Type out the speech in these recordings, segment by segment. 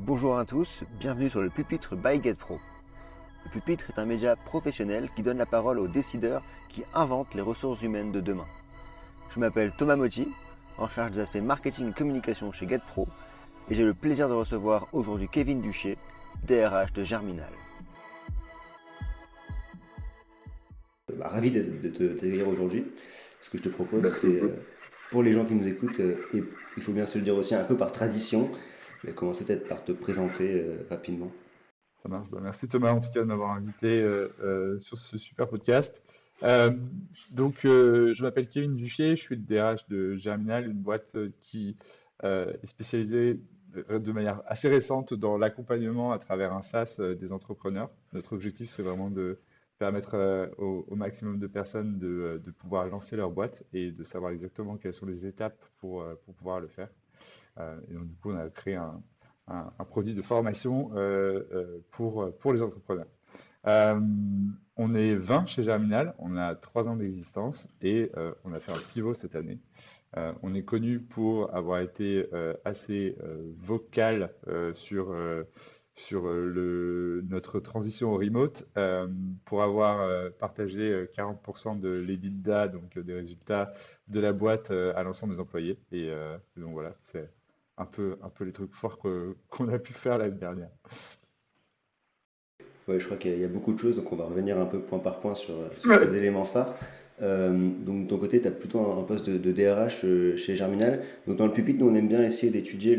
Bonjour à tous, bienvenue sur le Pupitre by GetPro. Le Pupitre est un média professionnel qui donne la parole aux décideurs qui inventent les ressources humaines de demain. Je m'appelle Thomas Motti, en charge des aspects marketing et communication chez GetPro, et j'ai le plaisir de recevoir aujourd'hui Kevin Duché, DRH de Germinal. Ravi de t'accueillir aujourd'hui. Ce que je te propose, Merci c'est beaucoup. pour les gens qui nous écoutent, et il faut bien se le dire aussi un peu par tradition, mais commencer peut-être par te présenter rapidement. Ça marche. Bah, merci Thomas en tout cas de m'avoir invité sur ce super podcast. Euh, je m'appelle Kevin Duchier, je suis le DRH de Germinal, une boîte qui est spécialisée de manière assez récente dans l'accompagnement à travers un SaaS des entrepreneurs. Notre objectif, c'est vraiment de permettre au maximum de personnes de pouvoir lancer leur boîte et de savoir exactement quelles sont les étapes pour pouvoir le faire. Et donc, du coup, on a créé un produit de formation pour les entrepreneurs. Euh, on est 20 chez Germinal, on a 3 ans d'existence et on a fait un pivot cette année. On est connu pour avoir été assez vocal sur notre transition au remote, pour avoir partagé 40% de l'EBITDA, donc des résultats de la boîte à l'ensemble des employés. Et donc voilà, c'est un peu les trucs forts qu'on a pu faire l'année dernière. Ouais, je crois qu'il y a beaucoup de choses, donc on va revenir un peu point par point sur Ouais. ces éléments phares. Donc de ton côté, tu as plutôt un poste de DRH chez Germinal. Donc dans le pupitre, nous on aime bien essayer d'étudier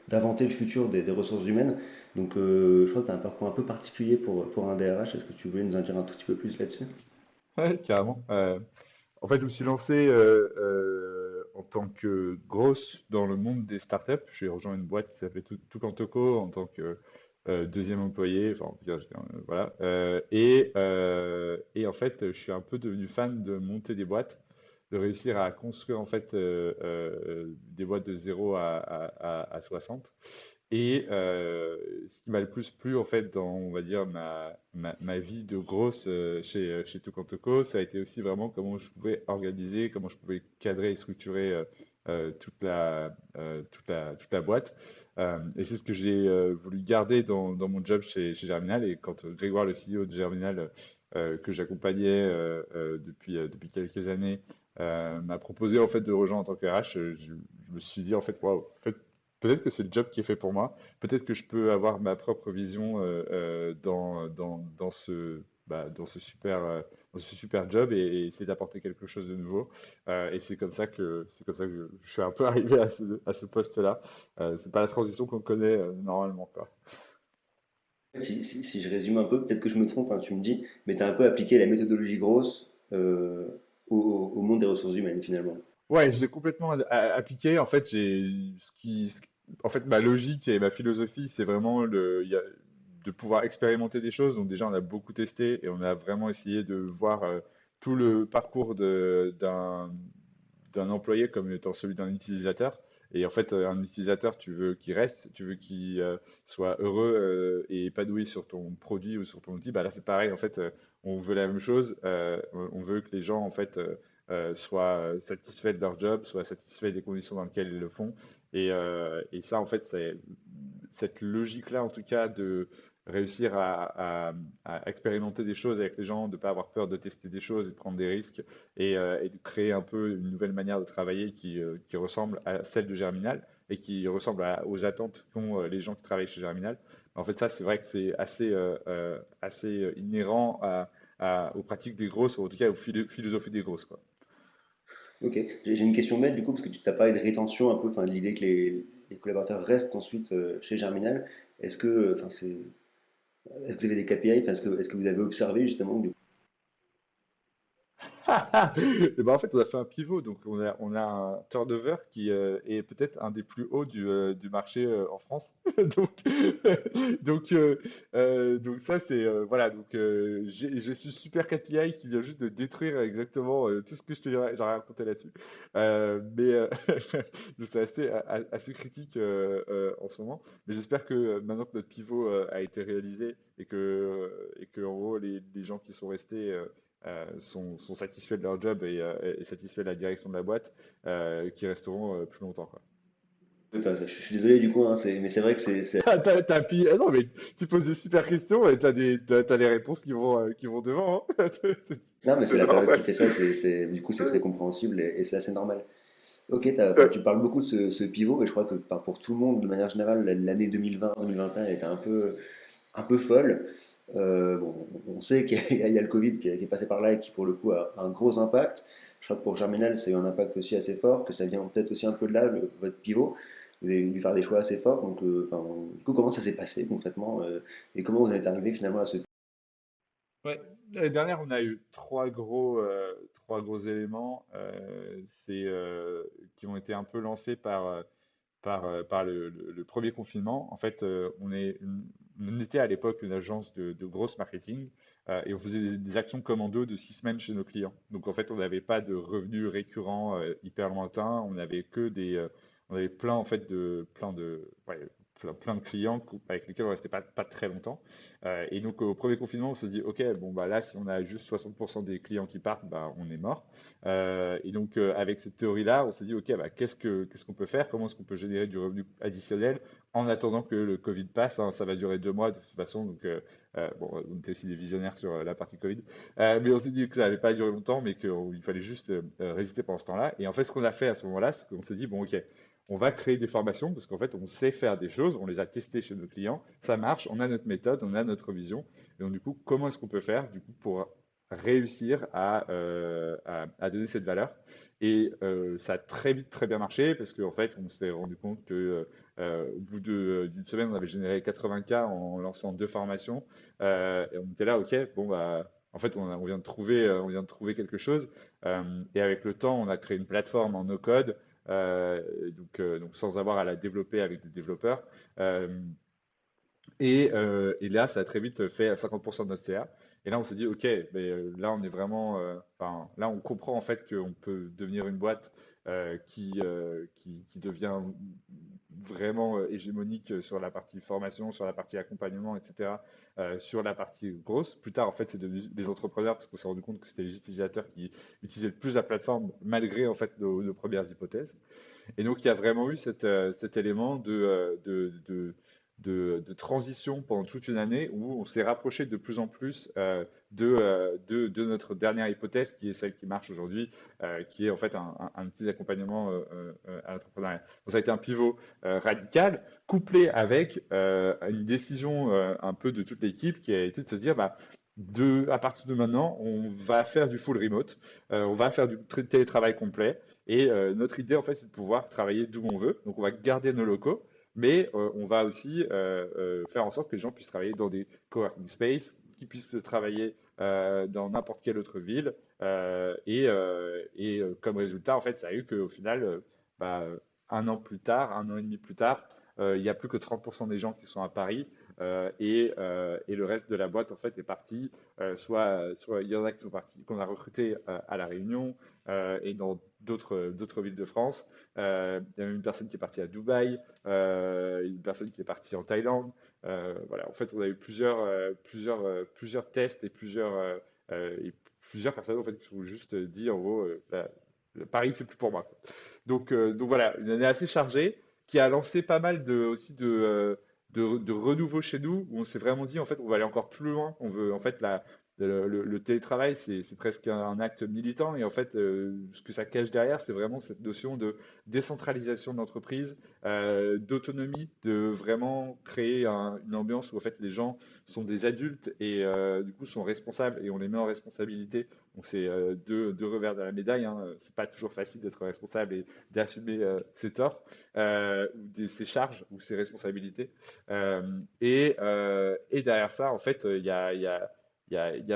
d'inventer le futur des ressources humaines. Donc je crois que tu as un parcours un peu particulier pour un DRH. Est-ce que tu voulais nous en dire un tout petit peu plus là-dessus? Ouais, carrément. En fait, je me suis lancé en tant que grosse dans le monde des startups. J'ai rejoint une boîte qui s'appelait Tucantoco en tant que deuxième employé. Enfin, on peut dire, voilà. Et en fait, je suis un peu devenu fan de monter des boîtes, de réussir à construire en fait des boîtes de 0 à 60. Et ce qui m'a le plus plu en fait dans, on va dire, ma vie de grosse chez Tocantoco, ça a été aussi vraiment comment je pouvais organiser, comment je pouvais cadrer et structurer toute la boîte. Et c'est ce que j'ai voulu garder dans mon job chez Germinal. Et quand Grégoire, le CEO de Germinal, que j'accompagnais depuis quelques années, m'a proposé en fait de rejoindre en tant que RH, je me suis dit en fait, waouh, en fait, peut-être que c'est le job qui est fait pour moi. Peut-être que je peux avoir ma propre vision dans ce super job et essayer d'apporter quelque chose de nouveau. Et c'est comme ça que je suis un peu arrivé à ce poste-là. C'est pas la transition qu'on connaît normalement, quoi. Si je résume un peu, peut-être que je me trompe, hein, tu me dis, mais tu as un peu appliqué la méthodologie grosse au monde des ressources humaines finalement. Ouais, je l'ai complètement appliqué. En fait, en fait, ma logique et ma philosophie, c'est vraiment de pouvoir expérimenter des choses. Donc déjà, on a beaucoup testé et on a vraiment essayé de voir tout le parcours d'un employé comme étant celui d'un utilisateur. Et en fait, un utilisateur, tu veux qu'il reste, tu veux qu'il soit heureux et épanoui sur ton produit ou sur ton outil. Bah là, c'est pareil. En fait, on veut la même chose. On veut que les gens, en fait, soient satisfaits de leur job, soient satisfaits des conditions dans lesquelles ils le font. Et ça, en fait, c'est cette logique-là, en tout cas, de réussir à expérimenter des choses avec les gens, de ne pas avoir peur de tester des choses et de prendre des risques, et de créer un peu une nouvelle manière de travailler qui ressemble à celle de Germinal et qui ressemble aux attentes qu'ont les gens qui travaillent chez Germinal. En fait, ça, c'est vrai que c'est assez inhérent aux pratiques des grosses, ou en tout cas aux philosophies des grosses, quoi. Ok, j'ai une question bête du coup, parce que tu t'as parlé de rétention un peu, enfin de l'idée que les collaborateurs restent ensuite chez Germinal. Est-ce que, enfin, est-ce que vous avez des KPI, enfin, est-ce que vous avez observé justement du coup. Et ben en fait, on a fait un pivot, donc on a un turnover qui est peut-être un des plus hauts du marché en France. Donc, donc ça, c'est voilà. Donc, j'ai ce super KPI qui vient juste de détruire exactement tout ce que j'aurais raconté là-dessus. Mais donc c'est assez critique en ce moment. Mais j'espère que maintenant que notre pivot a été réalisé et que en gros les gens qui sont restés sont satisfaits de leur job et satisfaits de la direction de la boîte, qui resteront plus longtemps, quoi. Enfin, je suis désolé du coup, hein, mais c'est vrai que c'est Ah non, mais tu poses des super questions et t'as les réponses qui vont devant, hein. non, mais c'est C'est la période qui normal. fait ça, du coup c'est très compréhensible et c'est assez normal. Ok, enfin, Ouais. tu parles beaucoup de ce pivot, mais je crois que enfin, pour tout le monde, de manière générale, l'année 2020-2021 elle était un peu folle. Bon, on sait qu'il y a le Covid qui est passé par là et qui, pour le coup, a un gros impact. Je crois que pour Germinal, c'est eu un impact aussi assez fort, que ça vient peut-être aussi un peu de là, votre pivot. Vous avez dû faire des choix assez forts. Donc, enfin, du coup, comment ça s'est passé concrètement et comment vous êtes arrivé finalement à ce. Ouais, l'année dernière, on a eu trois gros éléments qui ont été un peu lancés par le premier confinement. En fait, on était à l'époque une agence de grosse marketing et on faisait des actions commando de 6 semaines chez nos clients. Donc en fait, on n'avait pas de revenus récurrents hyper lointains. On avait que on avait plein en fait ouais, plein de clients avec lesquels on restait pas très longtemps. Et donc au premier confinement, on s'est dit, ok, bon bah là, si on a juste 60% des clients qui partent, bah on est mort. Et donc, avec cette théorie-là, on s'est dit, OK, bah, qu'est-ce qu'on peut faire? Comment est-ce qu'on peut générer du revenu additionnel en attendant que le Covid passe, hein. Ça va durer 2 mois de toute façon. Donc, bon, on était aussi des visionnaires sur la partie Covid. Mais on s'est dit que ça n'allait pas durer longtemps, mais qu'il fallait juste résister pendant ce temps-là. Et en fait, ce qu'on a fait à ce moment-là, c'est qu'on s'est dit, bon, OK, on va créer des formations parce qu'en fait, on sait faire des choses, on les a testées chez nos clients, ça marche, on a notre méthode, on a notre vision. Et donc, du coup, comment est-ce qu'on peut faire du coup pour réussir à donner cette valeur. Et ça a très vite très bien marché parce qu'en fait, on s'est rendu compte que au bout d'une semaine, on avait généré 80K en lançant 2 formations. Et on était là, ok, bon bah, en fait, on vient de trouver quelque chose. Et avec le temps, on a créé une plateforme en no-code, donc sans avoir à la développer avec des développeurs. Euh, et là, ça a très vite fait à 50% de notre CA. Et là, on s'est dit, OK, mais là, on est vraiment, enfin, là, on comprend en fait qu'on peut devenir une boîte qui devient vraiment hégémonique sur la partie formation, sur la partie accompagnement, etc., sur la partie grosse. Plus tard, en fait, c'est devenu les entrepreneurs parce qu'on s'est rendu compte que c'était les utilisateurs qui utilisaient le plus la plateforme malgré en fait nos premières hypothèses. Et donc, il y a vraiment eu cet élément de transition pendant toute une année où on s'est rapproché de plus en plus de notre dernière hypothèse, qui est celle qui marche aujourd'hui, qui est en fait un petit accompagnement à l'entrepreneuriat. Donc, ça a été un pivot radical, couplé avec une décision un peu de toute l'équipe qui a été de se dire, bah, à partir de maintenant, on va faire du full remote, on va faire du télétravail complet. Et notre idée, en fait, c'est de pouvoir travailler d'où on veut. Donc, on va garder nos locaux, mais on va aussi faire en sorte que les gens puissent travailler dans des coworking space, qu'ils puissent travailler dans n'importe quelle autre ville. Comme résultat, en fait, ça a eu qu'au final, bah, un an plus tard, un an et demi plus tard, il n'y a plus que 30% des gens qui sont à Paris. Et le reste de la boîte, en fait, est parti. Soit il y en a qui sont partis, qu'on a recrutés à La Réunion, et dans d'autres villes de France. Il y a même une personne qui est partie à Dubaï, une personne qui est partie en Thaïlande. Voilà, en fait, on a eu plusieurs tests et plusieurs personnes en fait, qui sont juste dit en gros, Paris, c'est plus pour moi, quoi. Donc voilà, une année assez chargée qui a lancé pas mal de renouveau chez nous, où on s'est vraiment dit, en fait, on va aller encore plus loin. On veut, en fait, le télétravail, c'est presque un acte militant. Et en fait, ce que ça cache derrière, c'est vraiment cette notion de décentralisation de l'entreprise, d'autonomie, de vraiment créer une ambiance où, en fait, les gens sont des adultes et du coup sont responsables et on les met en responsabilité. Donc, c'est deux revers de la médaille, hein. C'est pas toujours facile d'être responsable et d'assumer ses torts ses charges ou ses responsabilités. Et derrière ça, en fait, il y a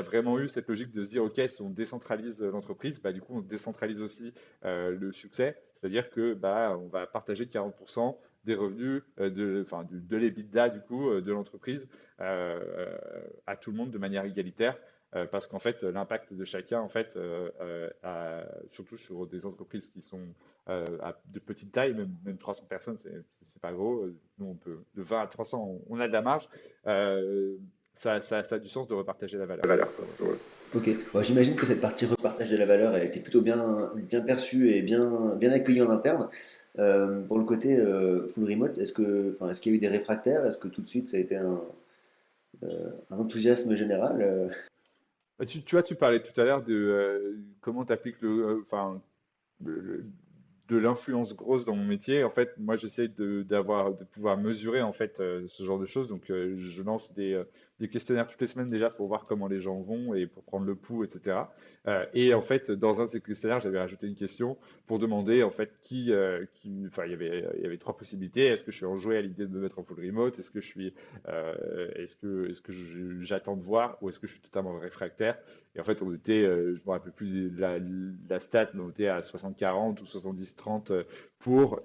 vraiment eu cette logique de se dire, OK, si on décentralise l'entreprise, bah, du coup, on décentralise aussi le succès. C'est-à-dire que bah, on va partager 40% des revenus enfin, de l'EBITDA du coup de l'entreprise à tout le monde de manière égalitaire. Parce qu'en fait, l'impact de chacun, en fait, surtout sur des entreprises qui sont de petite taille, même 300 personnes, c'est pas gros. Nous, on peut, de 20 à 300, on a de la marge. Ça a du sens de repartager la valeur. Ok, bon, j'imagine que cette partie repartage de la valeur a été plutôt bien perçue et bien accueillie en interne. Pour le côté full remote, est-ce qu'il y a eu des réfractaires? Est-ce que tout de suite ça a été un enthousiasme général? Bah, tu vois, tu parlais tout à l'heure de comment tu appliques le- de l'influence grosse dans mon métier. En fait, moi, j'essaie de pouvoir mesurer en fait ce genre de choses. Donc, je lance des questionnaires toutes les semaines déjà pour voir comment les gens vont et pour prendre le pouls, etc. Et en fait, dans un de ces questionnaires, j'avais rajouté une question pour demander en fait enfin, il y avait trois possibilités. Est-ce que je suis enjoué à l'idée de me mettre en full remote? Est-ce que j'attends de voir ou est-ce que je suis totalement réfractaire? Et en fait, je me rappelle plus de la stat, mais on était à 60-40 ou 70-30 pour,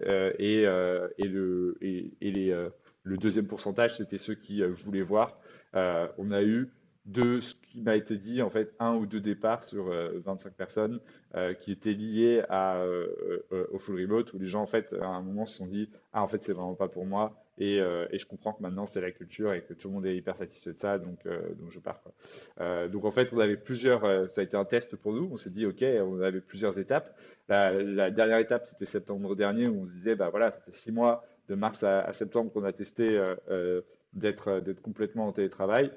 le deuxième pourcentage, c'était ceux qui voulaient voir. On a eu, de ce qui m'a été dit, en fait, un ou deux départs sur 25 personnes qui étaient liés au full remote, où les gens, en fait, à un moment se sont dit, ah, en fait, c'est vraiment pas pour moi. Et je comprends que maintenant c'est la culture et que tout le monde est hyper satisfait de ça, donc je pars, quoi. Donc en fait, ça a été un test pour nous. On s'est dit, OK, on avait plusieurs étapes. La dernière étape, c'était septembre dernier, où on se disait, bah voilà, ça fait 6 mois, de mars à septembre, qu'on a testé d'être complètement en télétravail.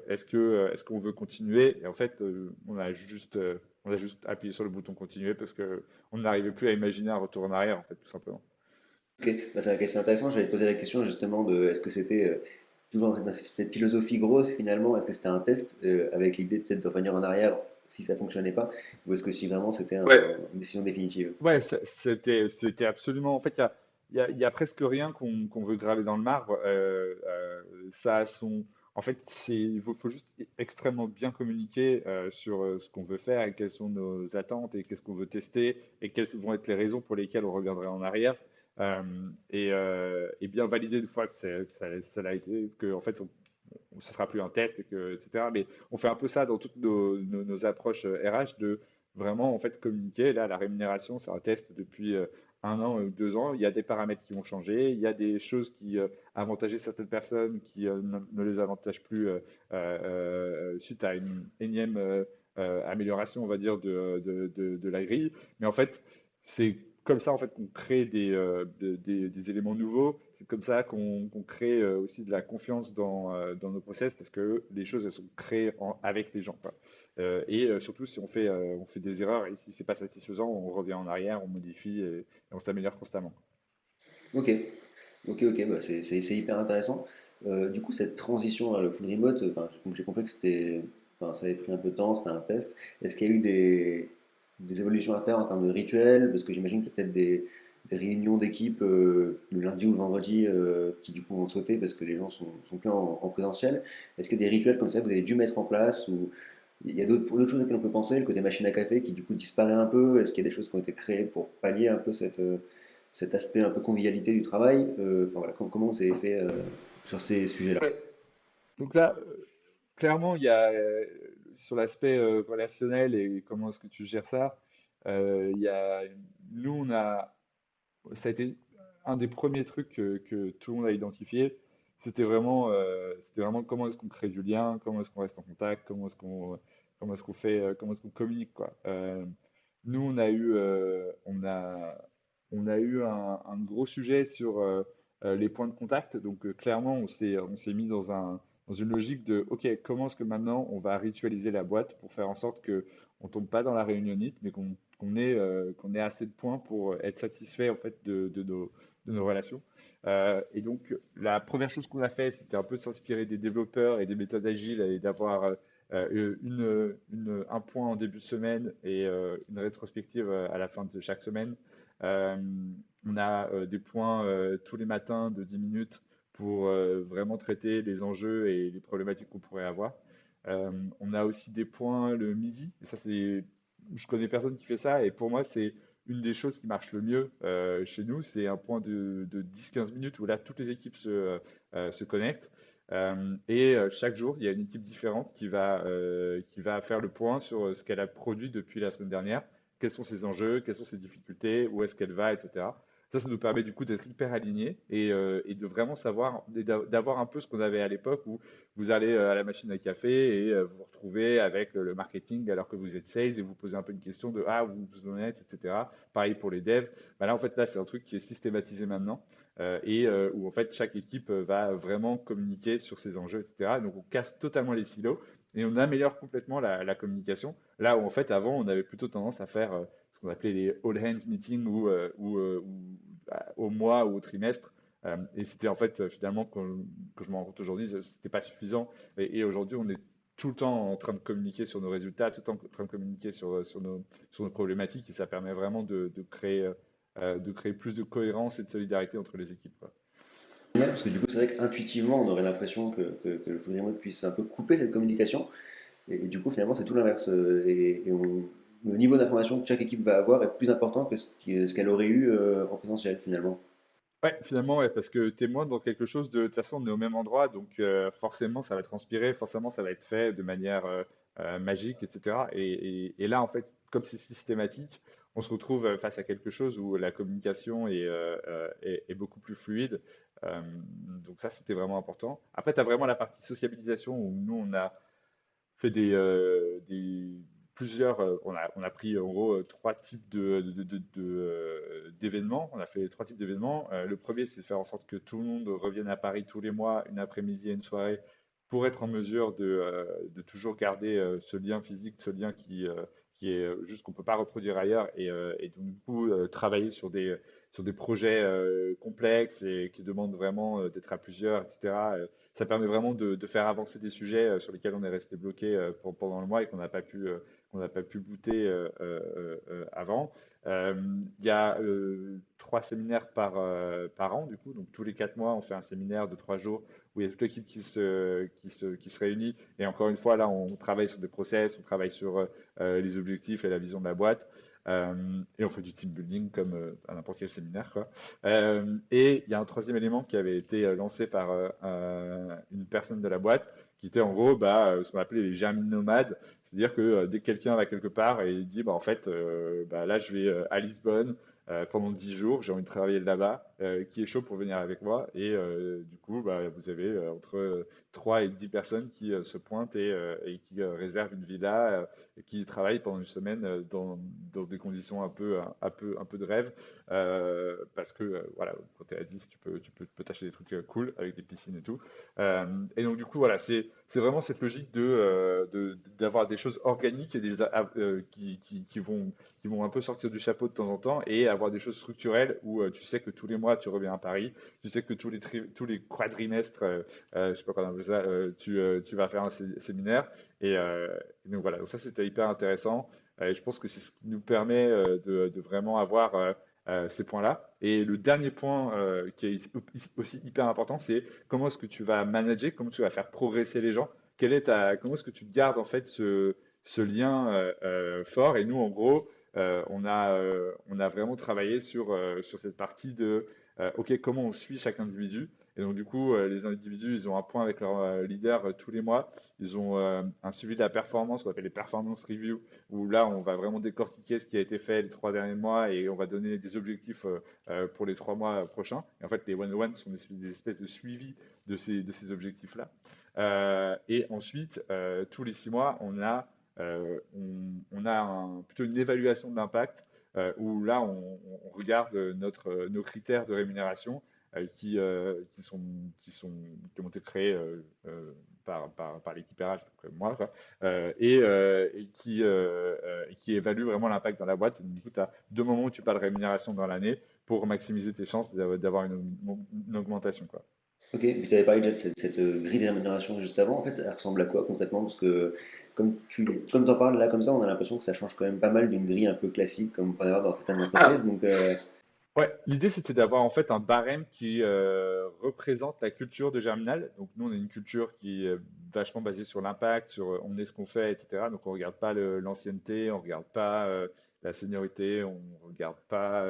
Est-ce qu'on veut continuer? Et en fait, on a juste appuyé sur le bouton continuer parce que on n'arrivait plus à imaginer un retour en arrière, en fait, tout simplement. Ok, bah, c'est intéressant. J'allais te poser la question justement de est-ce que c'était toujours dans cette philosophie grosse finalement, est-ce que c'était un test avec l'idée peut-être de revenir en arrière si ça fonctionnait pas, ou est-ce que si vraiment c'était Ouais, une décision définitive? Ouais, c'était absolument. En fait, il y a presque rien qu'on veut graver dans le marbre. Ça a son. En fait, faut juste extrêmement bien communiquer sur ce qu'on veut faire et quelles sont nos attentes et qu'est-ce qu'on veut tester et quelles vont être les raisons pour lesquelles on reviendrait en arrière. Euh, et bien valider une fois que ça l'a été, que en fait, ce sera plus un test, etc. Mais on fait un peu ça dans toutes nos approches RH de vraiment en fait communiquer. Là, la rémunération, c'est un test depuis 1 an ou 2 ans. Il y a des paramètres qui vont changer. Il y a des choses qui avantageaient certaines personnes qui ne les avantagent plus suite à une énième amélioration, on va dire, de la grille. Mais en fait, c'est comme ça en fait qu'on crée des éléments nouveaux. C'est comme ça qu'on crée aussi de la confiance dans nos process parce que les choses elles sont créées avec les gens, quoi. Surtout si on fait des erreurs et si c'est pas satisfaisant, on revient en arrière, on modifie et on s'améliore constamment. Ok, ok, bah c'est hyper intéressant. Du coup, cette transition vers le full remote, enfin, donc j'ai compris que enfin, ça avait pris un peu de temps, c'était un test. Est-ce qu'il y a eu des évolutions à faire en termes de rituels? Parce que j'imagine qu'il y a peut-être des réunions d'équipe le lundi ou le vendredi qui du coup vont sauter parce que les gens sont plus en présentiel. Est-ce qu'il y a des rituels comme ça que vous avez dû mettre en place ou il y a d'autres choses auxquelles on peut penser, le côté machine à café qui du coup disparaît un peu? Est-ce qu'il y a des choses qui ont été créées pour pallier un peu cet aspect un peu convivialité du travail? Enfin, voilà, comment vous avez fait sur ces sujets-là? Ouais. Donc là, clairement, il y a sur l'aspect relationnel et comment est-ce que tu gères ça, il y a, nous, ça a été un des premiers trucs que tout le monde a identifié. C'était vraiment comment est-ce qu'on crée du lien, comment est-ce qu'on reste en contact, comment est-ce qu'on communique, quoi. Nous, on a eu un gros sujet sur les points de contact. Donc, clairement, on s'est mis dans une logique de, OK, comment est-ce que maintenant on va ritualiser la boîte pour faire en sorte que on tombe pas dans la réunionnite, mais qu'on ait assez de points pour être satisfait en fait de nos relations. Et donc, la première chose qu'on a fait, c'était un peu s'inspirer des développeurs et des méthodes agiles et d'avoir un point en début de semaine et une rétrospective à la fin de chaque semaine. Euh, on a des points tous les matins de 10 minutes pour vraiment traiter les enjeux et les problématiques qu'on pourrait avoir. On a aussi des points le midi, et ça c'est, je connais personne qui fait ça, et pour moi c'est une des choses qui marche le mieux chez nous, c'est un point de 10-15 minutes où là toutes les équipes se connectent. Chaque jour, il y a une équipe différente qui va faire le point sur ce qu'elle a produit depuis la semaine dernière, quels sont ses enjeux, quelles sont ses difficultés, où est-ce qu'elle va, etc. Ça nous permet du coup d'être hyper alignés et de vraiment savoir, d'avoir un peu ce qu'on avait à l'époque où vous allez à la machine à café et vous vous retrouvez avec le marketing alors que vous êtes sales et vous posez un peu une question de ah, vous en êtes, etc. Pareil pour les devs. Bah là, en fait, là, c'est un truc qui est systématisé maintenant où en fait chaque équipe va vraiment communiquer sur ses enjeux, etc. Donc on casse totalement les silos et on améliore complètement la communication. Là où en fait avant on avait plutôt tendance à faire ce qu'on appelait les all hands meetings au mois ou au trimestre. Et c'était en fait finalement quand je m'en rends compte aujourd'hui, c'était pas suffisant. Et aujourd'hui on est tout le temps en train de communiquer sur nos résultats, tout le temps en train de communiquer sur nos problématiques et ça permet vraiment de créer plus de cohérence et de solidarité entre les équipes, quoi. Génial, parce que du coup, c'est vrai qu'intuitivement, on aurait l'impression que le full remote puisse un peu couper cette communication. Et du coup, finalement, c'est tout l'inverse. Le niveau d'information que chaque équipe va avoir est plus important que ce qu'elle aurait eu en présentiel, finalement. Ouais, finalement, ouais, parce que tu es moins dans quelque chose de toute façon, on est au même endroit, donc forcément, ça va transpirer, forcément, ça va être fait de manière magique, etc. Et là, en fait, comme c'est systématique, on se retrouve face à quelque chose où la communication est beaucoup plus fluide. Donc ça, c'était vraiment important. Après, tu as vraiment la partie sociabilisation où nous, on a fait on a pris en gros trois types d'événements. On a fait trois types d'événements. Le premier, c'est de faire en sorte que tout le monde revienne à Paris tous les mois, une après-midi et une soirée, pour être en mesure de toujours garder ce lien physique, ce lien qui est juste qu'on peut pas reproduire ailleurs, et donc du coup travailler sur des projets complexes et qui demandent vraiment d'être à plusieurs, etc. Ça permet vraiment de faire avancer des sujets sur lesquels on est resté bloqué pendant le mois et qu'on n'a pas pu booter avant. Euh, Il y a trois séminaires par an, du coup. Donc, tous les 4 mois, on fait un séminaire de 3 jours où il y a toute l'équipe qui se réunit. Et encore une fois, là, on travaille sur des process, on travaille sur les objectifs et la vision de la boîte. Et on fait du team building comme à n'importe quel séminaire, quoi. Et il y a un troisième élément qui avait été lancé par une personne de la boîte, qui était en gros ce qu'on appelait les germines nomades. C'est-à-dire que dès que quelqu'un va quelque part et il dit, bah, en fait, là, je vais à Lisbonne pendant 10 jours, j'ai envie de travailler là-bas, qui est chaud pour venir avec moi. Et du coup, bah, vous avez entre 3 et 10 personnes qui se pointent et qui réservent une villa et qui travaillent pendant une semaine dans des conditions un peu de rêve. Parce que voilà, quand tu es à 10, tu peux t'acheter des trucs cool avec des piscines et tout. Et donc, du coup, voilà, c'est vraiment cette logique d'avoir des choses organiques et qui vont un peu sortir du chapeau de temps en temps et avoir des choses structurelles où tu sais que tous les mois tu reviens à Paris, tu sais que tous les quadrimestres, je sais pas comment on appelle ça, tu vas faire un séminaire. Et donc voilà, donc ça c'était hyper intéressant. Et je pense que c'est ce qui nous permet de vraiment avoir ces points-là. Et le dernier point qui est aussi hyper important, c'est comment est-ce que tu vas manager, comment tu vas faire progresser les gens, comment est-ce que tu gardes en fait ce lien fort. Et nous, en gros, on a vraiment travaillé sur cette partie de OK, comment on suit chaque individu. Et donc, du coup, les individus, ils ont un point avec leur leader tous les mois. Ils ont un suivi de la performance, qu'on appelle les performance reviews, où là, on va vraiment décortiquer ce qui a été fait les 3 derniers mois et on va donner des objectifs pour les 3 mois prochains. Et en fait, les one-on-one sont des espèces de suivi de ces objectifs-là. Et ensuite, tous les 6 mois, on a plutôt une évaluation de l'impact où là, on regarde nos critères de rémunération qui ont été créés par l'équipe RH, donc moi, quoi, et qui évalue vraiment l'impact dans la boîte. Et du coup, tu as 2 moments où tu parles de rémunération dans l'année pour maximiser tes chances d'avoir une augmentation, quoi. Ok, puis tu avais parlé déjà de cette grille de rémunération juste avant. En fait, ça ressemble à quoi concrètement? Parce que comme t'en parles là comme ça, on a l'impression que ça change quand même pas mal d'une grille un peu classique comme on peut avoir dans certaines entreprises. Alors, Donc, ouais, l'idée c'était d'avoir en fait un barème qui représente la culture de Germinal. Donc nous on a une culture qui est vachement basée sur l'impact, sur on est ce qu'on fait, etc. Donc on regarde pas l'ancienneté, on regarde pas la seniorité, on regarde pas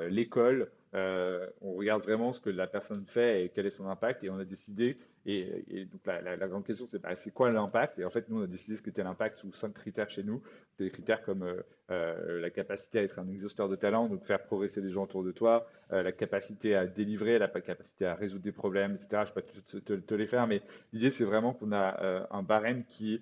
l'école, on regarde vraiment ce que la personne fait et quel est son impact. Et on a décidé, et donc la grande question, c'est bah, c'est quoi l'impact? Et en fait, nous, on a décidé ce qu'était l'impact sous 5 critères chez nous. Des critères comme la capacité à être un exhausteur de talent, donc faire progresser les gens autour de toi, la capacité à délivrer, la capacité à résoudre des problèmes, etc. Je ne vais pas te les faire, mais l'idée, c'est vraiment qu'on a un barème qui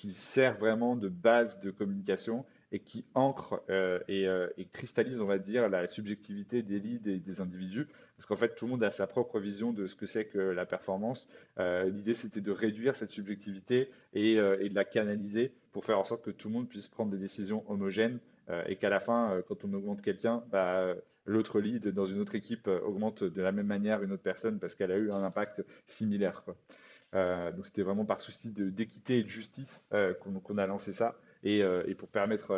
sert vraiment de base de communication et qui ancre et cristallise, on va dire, la subjectivité des leads et des individus. Parce qu'en fait, tout le monde a sa propre vision de ce que c'est que la performance. L'idée, c'était de réduire cette subjectivité et de la canaliser pour faire en sorte que tout le monde puisse prendre des décisions homogènes et qu'à la fin, quand on augmente quelqu'un, bah, l'autre lead dans une autre équipe augmente de la même manière une autre personne parce qu'elle a eu un impact similaire, quoi. Donc c'était vraiment par souci d'équité et de justice qu'on a lancé ça et pour permettre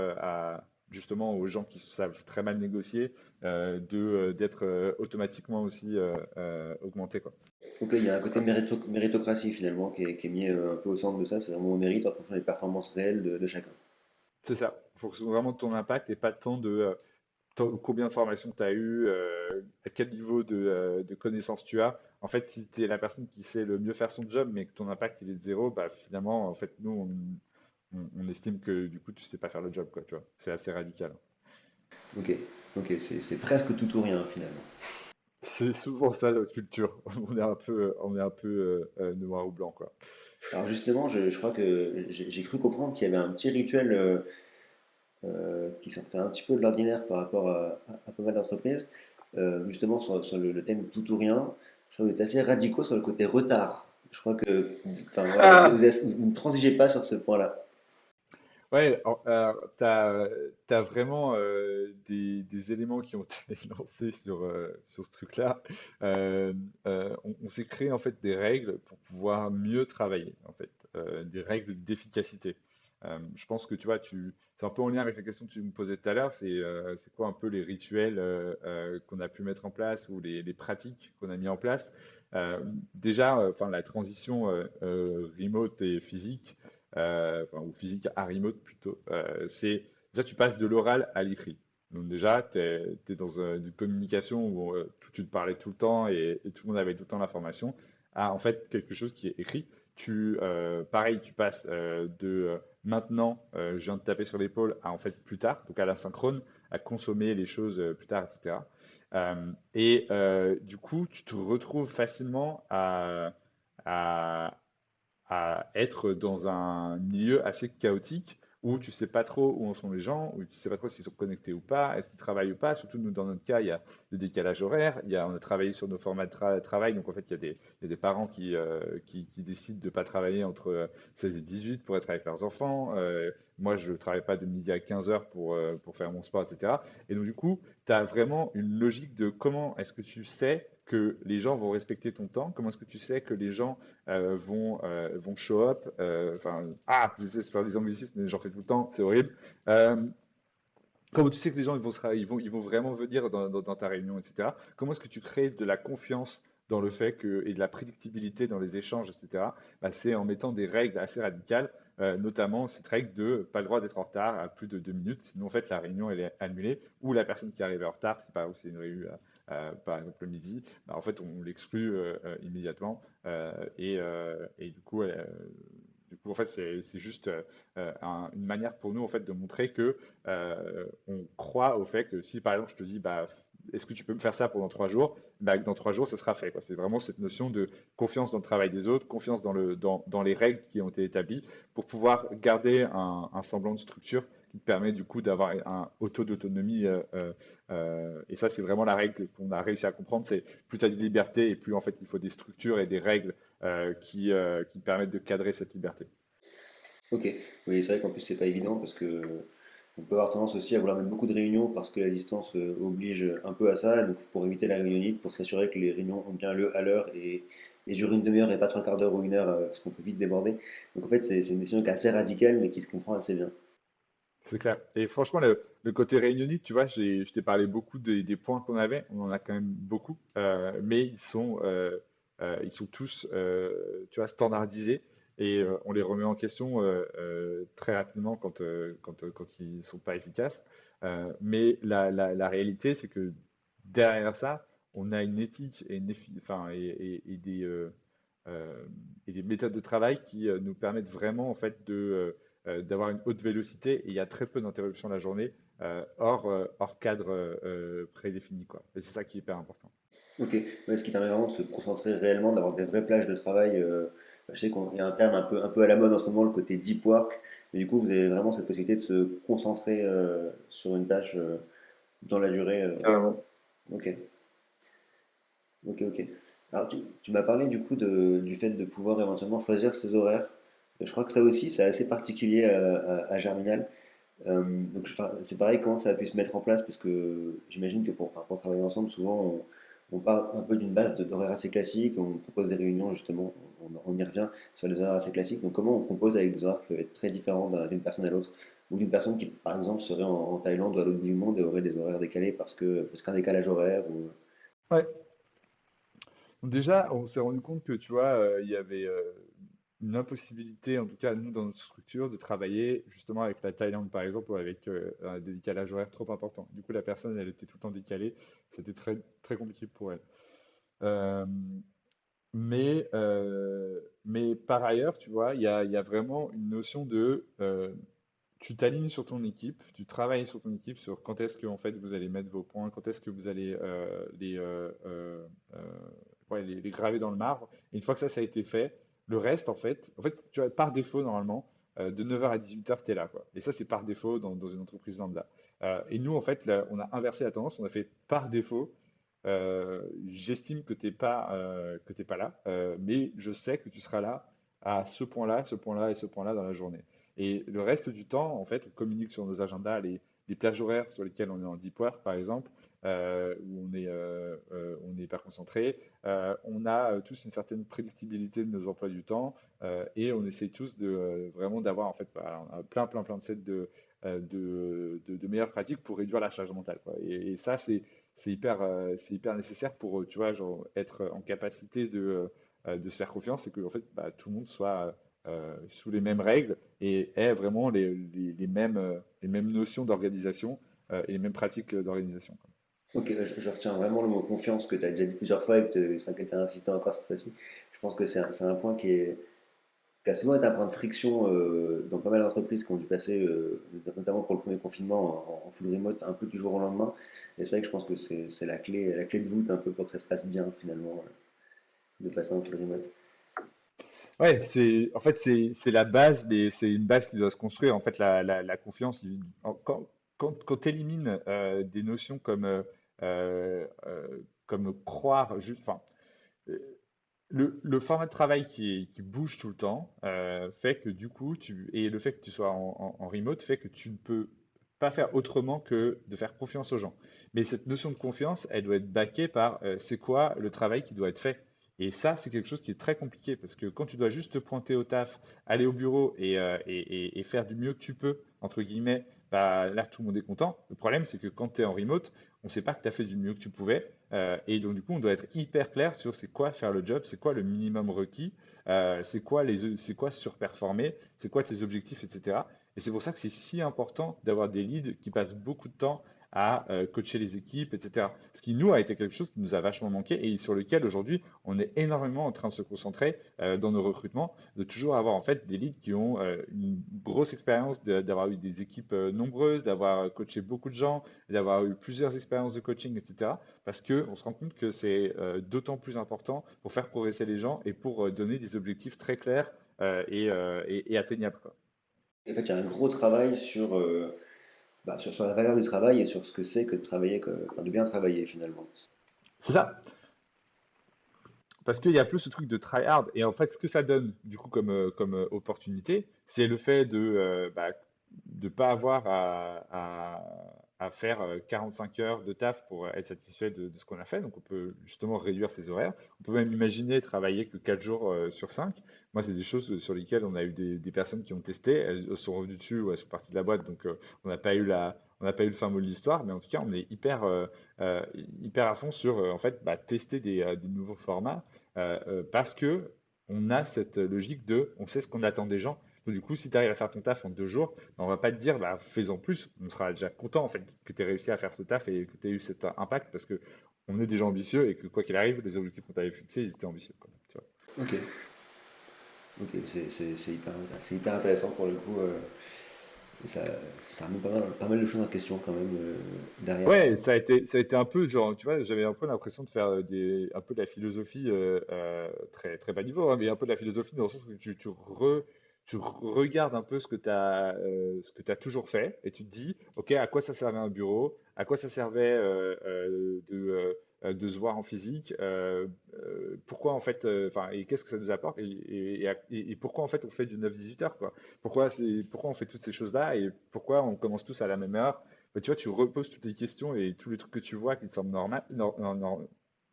justement aux gens qui savent très mal négocier d'être automatiquement aussi augmentés, quoi. Donc il y a un côté méritocratie finalement qui est mis un peu au centre de ça, c'est vraiment au mérite en fonction des performances réelles de chacun. C'est ça. Il faut que ce soit vraiment de ton impact et pas tant de combien de formations tu as eu, à quel niveau de connaissances tu as. En fait, si tu es la personne qui sait le mieux faire son job, mais que ton impact il est de zéro, bah finalement, en fait, nous, on estime que du coup, tu sais pas faire le job, quoi, tu vois. C'est assez radical. Ok, ok, c'est presque tout ou rien finalement. C'est souvent ça notre culture. On est un peu noir ou blanc, quoi. Alors justement, je crois que j'ai cru comprendre qu'il y avait un petit rituel qui sortait un petit peu de l'ordinaire par rapport à pas mal d'entreprises, justement sur le thème tout ou rien. Je crois que vous êtes assez radicaux sur le côté retard. Je crois que, enfin voilà, Ah, vous ne transigez pas sur ce point-là. ouais, t'as vraiment des éléments qui ont été lancés sur ce truc-là. On s'est créé en fait des règles pour pouvoir mieux travailler, en fait, des règles d'efficacité. Je pense que tu vois, c'est un peu en lien avec la question que tu me posais tout à l'heure, c'est quoi un peu les rituels qu'on a pu mettre en place ou les pratiques qu'on a mis en place. Euh, Déjà, enfin, la transition remote et physique enfin, ou physique à remote plutôt, c'est déjà tu passes de l'oral à l'écrit. Donc déjà, tu es, dans une communication où tu te parlais tout le temps et tout le monde avait tout le temps l'information, à en fait quelque chose qui est écrit. Pareil, tu passes de maintenant, je viens de taper sur l'épaule, à en fait plus tard, donc à l'asynchrone, à consommer les choses plus tard, etc. Du coup, tu te retrouves facilement à être dans un milieu assez chaotique où tu sais pas trop où en sont les gens, où tu sais pas trop s'ils sont connectés ou pas, est-ce qu'ils travaillent ou pas. Surtout nous, dans notre cas, il y a le décalage horaire, on a travaillé sur nos formats de travail, donc en fait, il y a des parents qui décident de pas travailler entre 16 et 18 pour être avec leurs enfants. Moi, je travaille pas de midi à 15 heures pour faire mon sport, etc. Et donc, du coup, tu as vraiment une logique de comment est-ce que tu sais que les gens vont respecter ton temps, comment est-ce que tu sais que les gens vont show up. Enfin, j'essaie de faire des anglicismes, mais j'en fais tout le temps, c'est horrible. Euh, Comment tu sais que les gens ils vont vraiment venir dans ta réunion, etc. Comment est-ce que tu crées de la confiance dans le fait et de la prédictibilité dans les échanges, etc. Bah, c'est en mettant des règles assez radicales, notamment cette règle de pas le droit d'être en retard à plus de 2 minutes, sinon en fait la réunion elle est annulée, ou la personne qui arrive en retard, c'est pas c'est une réunion par exemple le midi, bah, en fait on l'exclut immédiatement et du coup en fait c'est juste une manière pour nous en fait de montrer que on croit au fait que si par exemple je te dis bah est-ce que tu peux me faire ça pendant 3 jours, bah, dans 3 jours ça sera fait, quoi. C'est vraiment cette notion de confiance dans le travail des autres, confiance dans les règles qui ont été établies pour pouvoir garder un semblant de structure qui te permet du coup d'avoir un auto d'autonomie et ça c'est vraiment la règle qu'on a réussi à comprendre, c'est plus tu as de liberté et plus en fait il faut des structures et des règles qui permettent de cadrer cette liberté. Ok, oui, c'est vrai qu'en plus c'est pas évident parce que on peut avoir tendance aussi à vouloir mettre beaucoup de réunions parce que la distance oblige un peu à ça, donc pour éviter la réunionnite, pour s'assurer que les réunions ont bien lieu à l'heure et durent une demi-heure et pas trois quarts d'heure ou une heure parce qu'on peut vite déborder. Donc en fait c'est une décision qui est assez radicale mais qui se comprend assez bien. C'est clair. Et franchement, le côté réunionnite, tu vois, je t'ai parlé beaucoup des points qu'on avait. On en a quand même beaucoup, mais ils sont tous, tu vois, standardisés. et on les remet en question très rapidement quand ils sont pas efficaces. Mais la réalité, c'est que derrière ça, on a une éthique et, enfin, euh, et des méthodes de travail qui nous permettent vraiment en fait d'avoir une haute vélocité et il y a très peu d'interruptions la journée hors cadre prédéfini, quoi. Et c'est ça qui est hyper important. Ok, ouais, ce qui permet vraiment de se concentrer réellement, d'avoir des vraies plages de travail. Je sais qu'il y a un terme un peu à la mode en ce moment, le côté deep work, mais du coup, vous avez vraiment cette possibilité de se concentrer sur une tâche dans la durée. Carrément. Ok, ok. Alors, tu m'as parlé du coup du fait de pouvoir éventuellement choisir ses horaires. Je crois que ça aussi, c'est assez particulier à Germinal. Donc, enfin, c'est pareil, comment ça a pu se mettre en place, parce que j'imagine que enfin, pour travailler ensemble, souvent on part un peu d'une base d'horaires assez classiques, on propose des réunions justement, on y revient sur les horaires assez classiques. Donc comment on compose avec des horaires qui peuvent être très différents d'une personne à l'autre, ou d'une personne qui par exemple serait en Thaïlande ou à l'autre bout du monde et aurait des horaires décalés parce qu'un décalage horaire ou... Ouais. Déjà, on s'est rendu compte que, tu vois, il y avait une impossibilité, en tout cas nous dans notre structure, de travailler justement avec la Thaïlande par exemple, ou avec un décalage horaire trop important. Du coup, la personne, elle était tout le temps décalée, c'était très, très compliqué pour elle. Euh, mais par ailleurs, tu vois, il y a vraiment une notion tu t'alignes sur ton équipe, tu travailles sur ton équipe, sur quand est-ce que en fait vous allez mettre vos points, quand est-ce que vous allez euh, ouais, les graver dans le marbre. Et une fois que ça a été fait, le reste en fait, tu vois, par défaut normalement, de 9 heures à 18 heures, tu es là, quoi. Et ça, c'est par défaut dans une entreprise lambda. Et nous, en fait, là, on a inversé la tendance, on a fait par défaut. J'estime que t'es pas là, mais je sais que tu seras là à ce point-là, ce point-là et ce point-là dans la journée. Et le reste du temps, en fait, on communique sur nos agendas les plages horaires sur lesquelles on est en deep work, par exemple, où on n'est pas concentré. On a tous une certaine prédictibilité de nos emplois du temps et on essaie tous de vraiment d'avoir en fait voilà, on a plein de sets de meilleures pratiques pour réduire la charge mentale, quoi. Et ça, c'est hyper nécessaire pour, tu vois, genre, être en capacité de se faire confiance et que en fait, bah, tout le monde soit sous les mêmes règles et ait vraiment les mêmes notions d'organisation et les mêmes pratiques d'organisation, quoi. Ok, je retiens vraiment le mot confiance que tu as déjà dit plusieurs fois et sur lequel tu as insisté encore cette fois-ci. Je pense que c'est un point qui a souvent été un point de friction dans pas mal d'entreprises qui ont dû passer, notamment pour le premier confinement, en full remote un peu du jour au lendemain. Et c'est vrai que je pense que c'est la clé de voûte un peu pour que ça se passe bien finalement, de passer en full remote. Ouais, en fait, c'est la base, mais c'est une base qui doit se construire. En fait, la confiance, quand tu élimines des notions comme croire, juste, enfin, euh, le format de travail qui bouge tout le temps fait que du coup, et le fait que tu sois en remote fait que tu ne peux pas faire autrement que de faire confiance aux gens. Mais cette notion de confiance, elle doit être backée par c'est quoi le travail qui doit être fait. Et ça, c'est quelque chose qui est très compliqué parce que quand tu dois juste te pointer au taf, aller au bureau et faire du mieux que tu peux, entre guillemets, bah, là, tout le monde est content. Le problème, c'est que quand tu es en remote, on ne sait pas que tu as fait du mieux que tu pouvais. Et donc, du coup, on doit être hyper clair sur c'est quoi faire le job, c'est quoi le minimum requis, c'est quoi surperformer, c'est quoi tes objectifs, etc. Et c'est pour ça que c'est si important d'avoir des leads qui passent beaucoup de temps à coacher les équipes, etc. Ce qui, nous, a été quelque chose qui nous a vachement manqué et sur lequel, aujourd'hui, on est énormément en train de se concentrer dans nos recrutements, de toujours avoir, en fait, des leads qui ont une grosse expérience d'avoir eu des équipes nombreuses, d'avoir coaché beaucoup de gens, d'avoir eu plusieurs expériences de coaching, etc. Parce qu'on se rend compte que c'est d'autant plus important pour faire progresser les gens et pour donner des objectifs très clairs et atteignables, quoi. En fait, il y a un gros travail sur la valeur du travail et sur ce que c'est que de travailler, enfin, de bien travailler finalement. C'est ça. Parce qu'il y a plus ce truc de try hard. Et en fait, ce que ça donne, du coup, comme opportunité, c'est le fait de pas avoir à faire 45 heures de taf pour être satisfait de ce qu'on a fait. Donc, on peut justement réduire ses horaires. On peut même imaginer travailler que 4 jours sur 5. Moi, c'est des choses sur lesquelles on a eu des personnes qui ont testé. Elles sont revenues dessus ou elles sont parties de la boîte. Donc, on n'a pas eu le fin mot de l'histoire. Mais en tout cas, on est hyper à fond sur, en fait, tester des nouveaux formats parce que on a cette logique de, on sait ce qu'on attend des gens. Donc, du coup, si tu arrives à faire ton taf en 2 jours, ben, on va pas te dire, bah, fais-en plus. On sera déjà content, en fait, que tu aies réussi à faire ce taf et que tu aies eu cet impact parce que on est des gens ambitieux et que quoi qu'il arrive, les objectifs qu'on t'avait fixés, ils étaient ambitieux, quoi, tu vois. Ok, ok, c'est hyper intéressant pour le coup. Ça, ça remet pas mal de choses en question quand même derrière. Ouais, ça a été un peu genre, tu vois, j'avais un peu l'impression de faire un peu de la philosophie très, très bas niveau, hein, mais un peu de la philosophie dans le sens où tu regardes un peu ce que tu toujours fait et tu te dis, OK, à quoi ça servait un bureau, à quoi ça servait de se voir en physique, pourquoi en fait, enfin, et qu'est-ce que ça nous apporte et pourquoi en fait on fait du 9-18 heures, quoi. Pourquoi on fait toutes ces choses-là et pourquoi on commence tous à la même heure. Bah, tu vois, tu reposes toutes les questions et tous les trucs que tu vois qui te semblent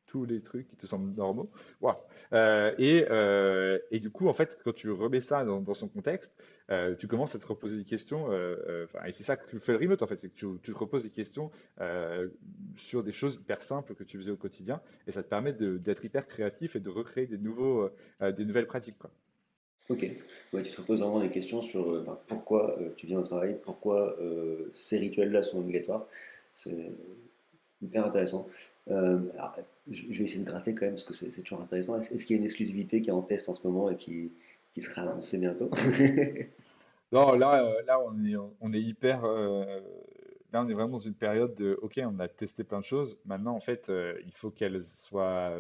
tous les trucs qui te semblent normaux. Waouh. Et du coup, en fait, quand tu remets ça dans son contexte, tu commences à te reposer des questions. Enfin, et c'est ça que fait le remote, en fait, c'est que tu te reposes des questions euh, sur des choses hyper simples que tu faisais au quotidien, et ça te permet d'être hyper créatif et de recréer des nouvelles pratiques, quoi. Ok, ouais, tu te poses vraiment des questions sur enfin, pourquoi tu viens au travail, pourquoi ces rituels-là sont obligatoires. C'est hyper intéressant. Alors, je vais essayer de gratter quand même parce que c'est toujours intéressant. Est-ce qu'il y a une exclusivité qui est en test en ce moment et qui sera annoncée bientôt? Non, là, on est hyper. Là, on est vraiment dans une période de. Ok, on a testé plein de choses. Maintenant, en fait, il faut qu'elles soient.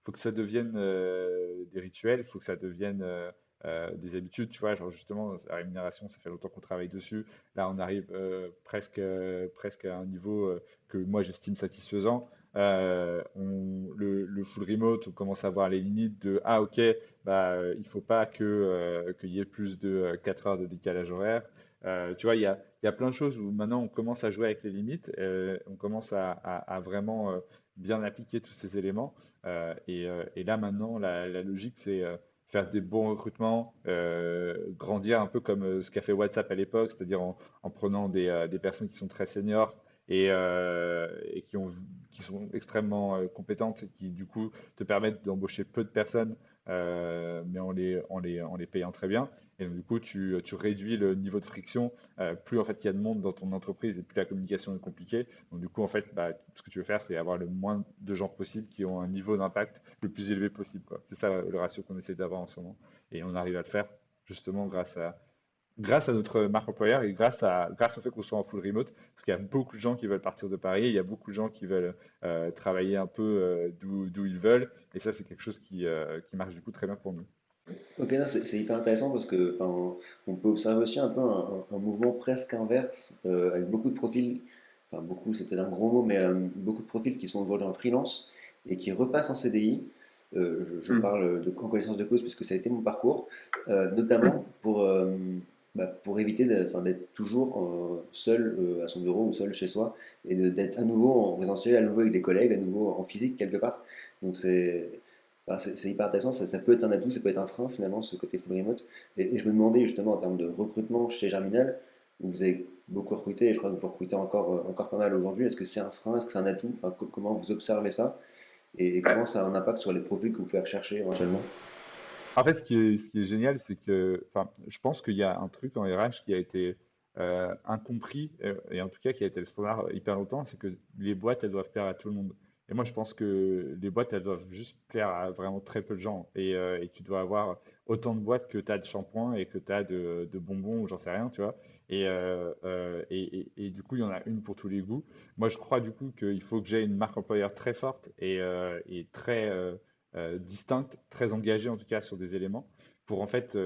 Faut que ça devienne des rituels. Il faut que ça devienne des habitudes. Tu vois, genre justement, la rémunération, ça fait longtemps qu'on travaille dessus. Là, on arrive presque à un niveau que moi j'estime satisfaisant. Le full remote, on commence à voir les limites de ah ok, bah, il faut pas qu'il y ait plus de 4 heures de décalage horaire. Tu vois, il y a plein de choses où maintenant on commence à jouer avec les limites, on commence à vraiment bien appliquer tous ces éléments. Et là maintenant, la logique, c'est faire des bons recrutements, grandir un peu comme ce qu'a fait WhatsApp à l'époque, c'est-à-dire en prenant des personnes qui sont très seniors et qui sont extrêmement compétentes et qui du coup te permettent d'embaucher peu de personnes mais en les payant très bien. Et donc, du coup, tu réduis le niveau de friction. Plus en fait il y a de monde dans ton entreprise et plus la communication est compliquée. Donc, du coup, en fait, bah, ce que tu veux faire, c'est avoir le moins de gens possible qui ont un niveau d'impact le plus élevé possible, quoi. C'est ça le ratio qu'on essaie d'avoir en ce moment. Et on arrive à le faire justement grâce à notre marque employeur et grâce au fait qu'on soit en full remote, parce qu'il y a beaucoup de gens qui veulent partir de Paris, il y a beaucoup de gens qui veulent travailler un peu d'où ils veulent, et ça, c'est quelque chose qui marche du coup très bien pour nous. Ok, non, c'est hyper intéressant parce que enfin, on peut observer aussi un peu un mouvement presque inverse avec beaucoup de profils, enfin beaucoup c'est peut-être un gros mot, mais beaucoup de profils qui sont aujourd'hui en freelance et qui repassent en CDI. Je Hmm. parle en connaissance de cause puisque ça a été mon parcours, notamment pour éviter enfin, d'être toujours seul à son bureau ou seul chez soi et d'être à nouveau en présentiel, à nouveau avec des collègues, à nouveau en physique quelque part. Donc c'est hyper intéressant, ça peut être un atout, ça peut être un frein finalement, ce côté full remote. Et je me demandais justement en termes de recrutement chez Germinal, où vous avez beaucoup recruté, et je crois que vous recrutez encore pas mal aujourd'hui, est-ce que c'est un frein, est-ce que c'est un atout? Enfin, comment vous observez ça et comment ça a un impact sur les profils que vous pouvez rechercher éventuellement? En fait, ce qui est génial, c'est que, enfin, je pense qu'il y a un truc en RH qui a été incompris, et en tout cas qui a été le standard hyper longtemps, c'est que les boîtes, elles doivent plaire à tout le monde. Et moi, je pense que les boîtes, elles doivent juste plaire à vraiment très peu de gens. Et tu dois avoir autant de boîtes que tu as de shampoings et que tu as de bonbons ou j'en sais rien, tu vois. Et du coup, il y en a une pour tous les goûts. Moi, je crois du coup qu'il faut que j'ai une marque employeur très forte et très distincte, très engagée en tout cas sur des éléments, pour en fait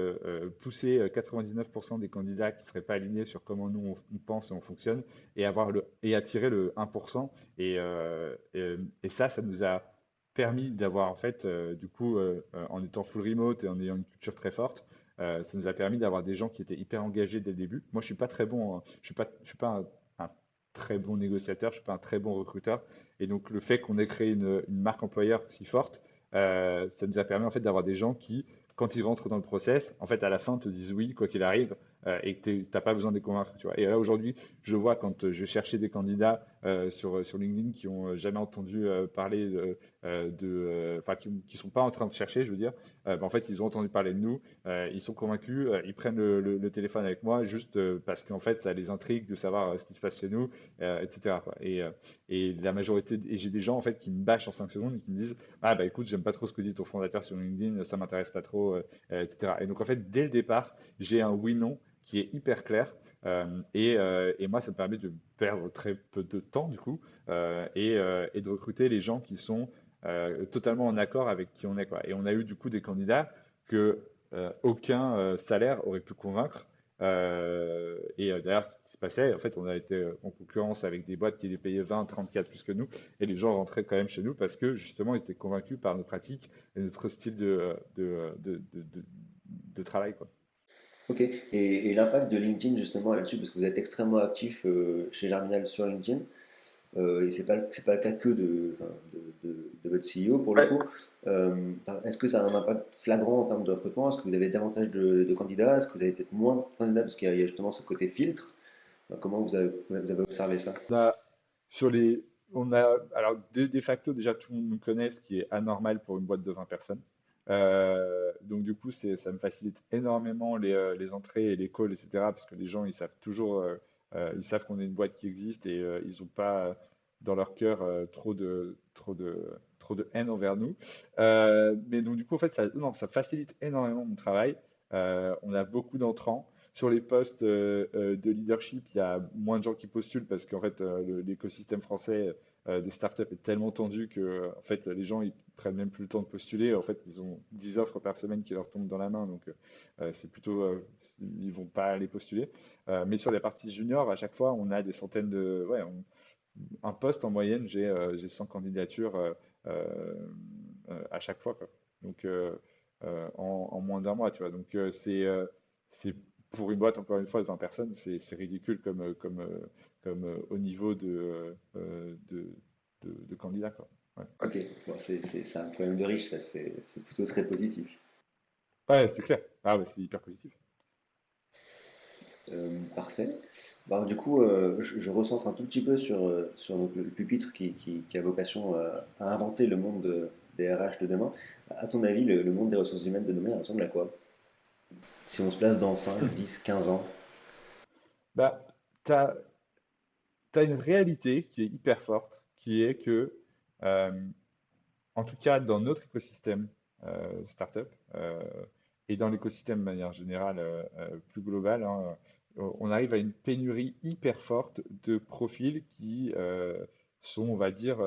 pousser 99% des candidats qui ne seraient pas alignés sur comment nous on pense et on fonctionne et attirer le 1%. Et ça nous a permis d'avoir en fait, du coup, en étant full remote et en ayant une culture très forte, ça nous a permis d'avoir des gens qui étaient hyper engagés dès le début. Moi, je suis pas très bon, je suis pas un très bon négociateur, je suis pas un très bon recruteur. Et donc, le fait qu'on ait créé une marque employeur si forte, ça nous a permis en fait d'avoir des gens qui quand ils rentrent dans le process, en fait, à la fin, te disent oui, quoi qu'il arrive, et que tu n'as pas besoin de les convaincre, tu vois. Et là, aujourd'hui, je vois quand je vais chercher des candidats sur LinkedIn qui ont jamais entendu parler enfin, qui sont pas en train de chercher, je veux dire, en fait, ils ont entendu parler de nous, ils sont convaincus, ils prennent le téléphone avec moi juste parce qu'en fait, ça les intrigue de savoir ce qui se passe chez nous, etc., quoi. Et la majorité, et j'ai des gens en fait qui me bâchent en 5 secondes et qui me disent, ah bah écoute, j'aime pas trop ce que dit ton fondateur sur LinkedIn, ça m'intéresse pas trop, etc. Et donc en fait, dès le départ, j'ai un oui-non qui est hyper clair. Et moi, ça me permet de perdre très peu de temps, du coup, et de recruter les gens qui sont totalement en accord avec qui on est, quoi. Et on a eu, du coup, des candidats que aucun salaire aurait pu convaincre. D'ailleurs, ce qui se passait, en fait, on a été en concurrence avec des boîtes qui les payaient 20, 34 plus que nous, et les gens rentraient quand même chez nous parce que, justement, ils étaient convaincus par nos pratiques et notre style de travail, quoi. Ok. Et l'impact de LinkedIn justement là-dessus, parce que vous êtes extrêmement actif chez Germinal sur LinkedIn, et c'est pas le cas que enfin, de votre CEO pour le Ouais. coup. Enfin, est-ce que ça a un impact flagrant en termes de recrutement? Est-ce que vous avez davantage de candidats? Est-ce que vous avez peut-être moins de candidats parce qu'il y a justement ce côté filtre? Enfin, comment vous avez observé ça? On a, sur les, on a, alors de facto, déjà tout le monde nous connaît, ce qui est anormal pour une boîte de 20 personnes. Donc du coup, ça me facilite énormément les entrées et les calls, etc. Parce que les gens, ils savent toujours, ils savent qu'on est une boîte qui existe et ils n'ont pas dans leur cœur trop de haine envers nous. Mais donc du coup, en fait, non, ça facilite énormément mon travail. On a beaucoup d'entrants. Sur les postes de leadership, il y a moins de gens qui postulent parce qu'en fait, l'écosystème français des startups est tellement tendu que en fait, les gens ils prennent même plus le temps de postuler. En fait, ils ont 10 offres par semaine qui leur tombent dans la main, donc c'est plutôt, ils vont pas aller postuler. Mais sur les parties juniors, à chaque fois, on a des centaines ouais, un poste en moyenne, j'ai 100 candidatures euh, à chaque fois, quoi. Donc en moins d'un mois, tu vois. Donc c'est pour une boîte, encore une fois, de 20 personnes, c'est ridicule comme au niveau de candidats, quoi. Ouais, Ok, bon, c'est un problème de riche, ça, c'est plutôt très positif. ouais, c'est clair. Ah, ouais, c'est hyper positif. Parfait. Bah, du coup, je recentre un tout petit peu sur donc, le pupitre qui a vocation à inventer le monde des RH de demain. À ton avis, le monde des ressources humaines de demain il ressemble à quoi? Si on se place dans 5, 10, 15 ans. Bah, t'as, t'as une réalité qui est hyper forte, qui est que euh, en tout cas, dans notre écosystème startup et dans l'écosystème de manière générale plus globale, hein, on arrive à une pénurie hyper forte de profils qui sont, on va dire,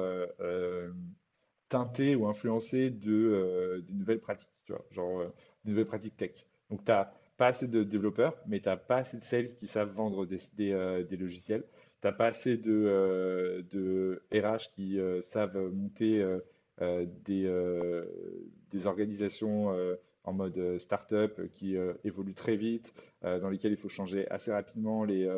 teintés ou influencés des nouvelles pratiques, tu vois, genre des nouvelles pratiques tech. Donc, tu n'as pas assez de développeurs, mais tu n'as pas assez de sales qui savent vendre des logiciels. T'as pas assez de RH qui savent monter des organisations en mode start-up qui évoluent très vite, dans lesquelles il faut changer assez rapidement les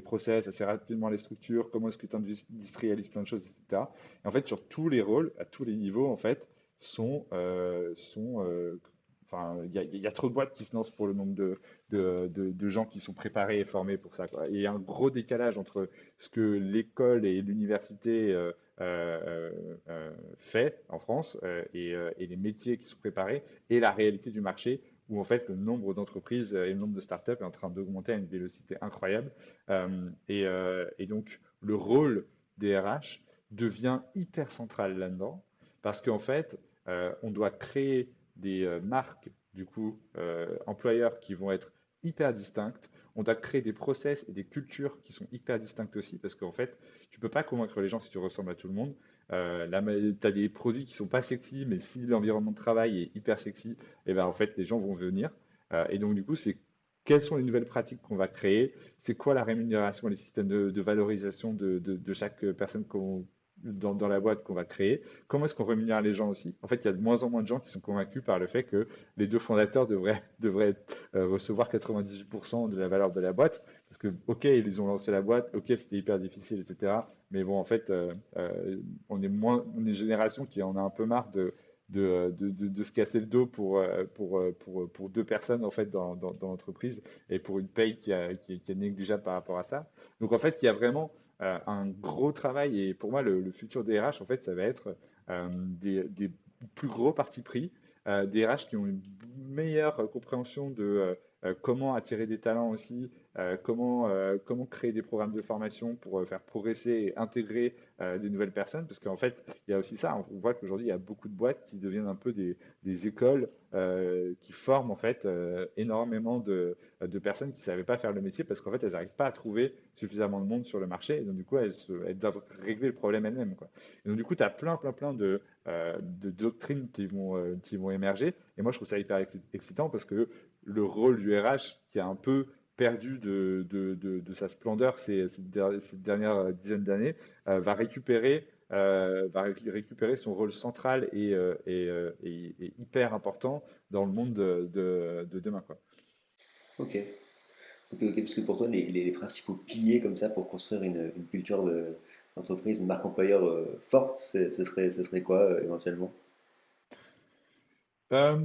process, assez rapidement les structures, comment est-ce que tu industrialises plein de choses, etc. Et en fait, sur tous les rôles, à tous les niveaux, en fait, enfin, il y a trop de boîtes qui se lancent pour le nombre de gens qui sont préparés et formés pour ça, quoi. Et il y a un gros décalage entre ce que l'école et l'université fait en France et les métiers qui sont préparés et la réalité du marché où en fait le nombre d'entreprises et le nombre de startups est en train d'augmenter à une vélocité incroyable. Et donc le rôle des RH devient hyper central là-dedans parce qu'en fait on doit créer des marques du coup employeurs qui vont être hyper distinctes. On doit créer des process et des cultures qui sont hyper distinctes aussi parce qu'en fait tu peux pas convaincre les gens si tu ressembles à tout le monde. Tu as des produits qui sont pas sexy, mais si l'environnement de travail est hyper sexy, et ben en fait les gens vont venir. Et donc du coup, c'est quelles sont les nouvelles pratiques qu'on va créer, c'est quoi la rémunération, les systèmes de valorisation de chaque personne dans la boîte qu'on va créer, comment est-ce qu'on rémunère les gens aussi. En fait, il y a de moins en moins de gens qui sont convaincus par le fait que les deux fondateurs devraient recevoir 98% de la valeur de la boîte, parce que, ok, ils ont lancé la boîte, ok, c'était hyper difficile, etc. Mais bon, en fait, on est une génération qui en a un peu marre de se casser le dos pour deux personnes en fait dans l'entreprise et pour une paye qui est négligeable par rapport à ça. Donc en fait, il y a vraiment un gros travail et pour moi, le futur des RH, en fait, ça va être des plus gros partis pris, des RH qui ont une meilleure compréhension de comment attirer des talents aussi, comment créer des programmes de formation pour faire progresser et intégrer des nouvelles personnes, parce qu'en fait, il y a aussi ça, on voit qu'aujourd'hui, il y a beaucoup de boîtes qui deviennent un peu des écoles qui forment en fait énormément de personnes qui ne savaient pas faire le métier parce qu'en fait, elles n'arrivent pas à trouver suffisamment de monde sur le marché, et donc du coup, elles doivent régler le problème elles-mêmes, quoi. Et donc du coup, tu as plein de doctrines qui vont émerger, et moi, je trouve ça hyper excitant parce que le rôle du RH, qui a un peu perdu de sa splendeur ces dernières dizaines d'années, va récupérer son rôle central et hyper important dans le monde de demain, quoi. Ok, ok, parce que pour toi, les principaux piliers comme ça pour construire une culture d'entreprise, une marque employeur forte, ce serait quoi éventuellement? Euh,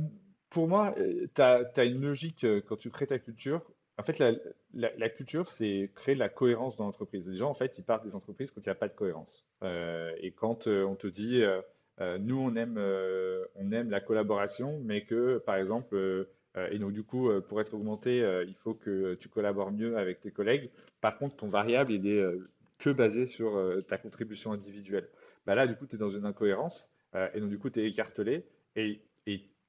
pour moi, tu as une logique quand tu crées ta culture. En fait, la culture, c'est créer de la cohérence dans l'entreprise. Les gens, en fait, ils partent des entreprises quand il n'y a pas de cohérence. Et quand on te dit, nous, on aime la collaboration, mais que, par exemple, et donc du coup, pour être augmenté, il faut que tu collabores mieux avec tes collègues. Par contre, ton variable, il est que basé sur ta contribution individuelle. Bah là, du coup, tu es dans une incohérence, et donc du coup, tu es écartelé. Et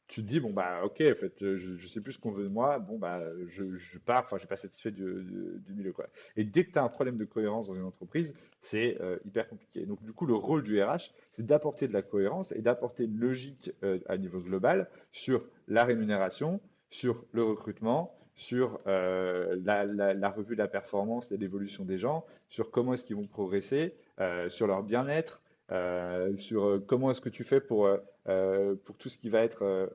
tu te dis, bon, bah, ok, en fait, je sais plus ce qu'on veut de moi, bon, bah, je pars, enfin, je suis pas satisfait du milieu, quoi. Et dès que tu as un problème de cohérence dans une entreprise, c'est hyper compliqué. Donc, du coup, le rôle du RH, c'est d'apporter de la cohérence et d'apporter une logique à niveau global sur la rémunération, sur le recrutement, sur la revue de la performance et l'évolution des gens, sur comment est-ce qu'ils vont progresser, sur leur bien-être, sur comment est-ce que tu fais pour tout ce qui va être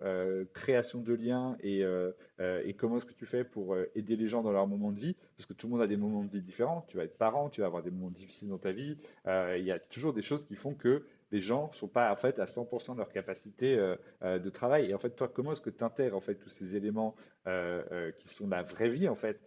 création de liens et comment est-ce que tu fais pour aider les gens dans leurs moments de vie, parce que tout le monde a des moments de vie différents, tu vas être parent, tu vas avoir des moments difficiles dans ta vie, il y a toujours des choses qui font que les gens ne sont pas en fait à 100% de leur capacité de travail. Et en fait, toi, comment est-ce que tu intègres en fait tous ces éléments qui sont la vraie vie en fait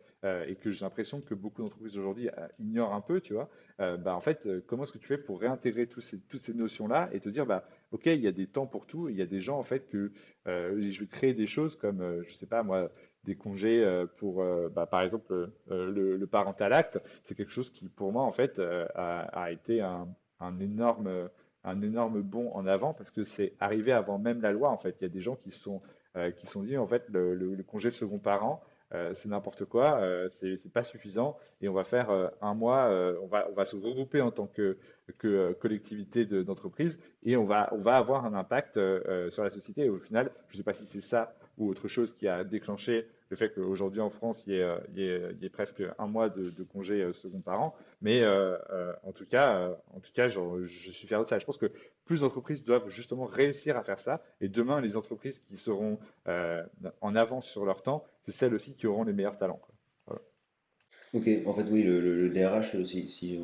et que j'ai l'impression que beaucoup d'entreprises aujourd'hui ignorent un peu, tu vois, bah, en fait, comment est-ce que tu fais pour réintégrer toutes ces notions-là et te dire, bah, OK, il y a des temps pour tout. Il y a des gens, en fait, que je vais créer des choses comme, je sais pas moi, des congés pour, bah, par exemple, le parental act. C'est quelque chose qui, pour moi, en fait, a été un énorme bond en avant parce que c'est arrivé avant même la loi, en fait. Il y a des gens qui sont dit, en fait, le congé second parent, c'est n'importe quoi, c'est pas suffisant et on va faire un mois, on va se regrouper en tant que collectivité d'entreprise et on va avoir un impact sur la société. Et au final, je ne sais pas si c'est ça ou autre chose qui a déclenché le fait qu'aujourd'hui en France, il y ait presque un mois de congé second parent. Mais en tout cas, je suis fier de ça. Je pense que plus d'entreprises doivent justement réussir à faire ça. Et demain, les entreprises qui seront euh, en avance sur leur temps, c'est celles aussi qui auront les meilleurs talents, quoi. Voilà. Ok, en fait, oui, le DRH, si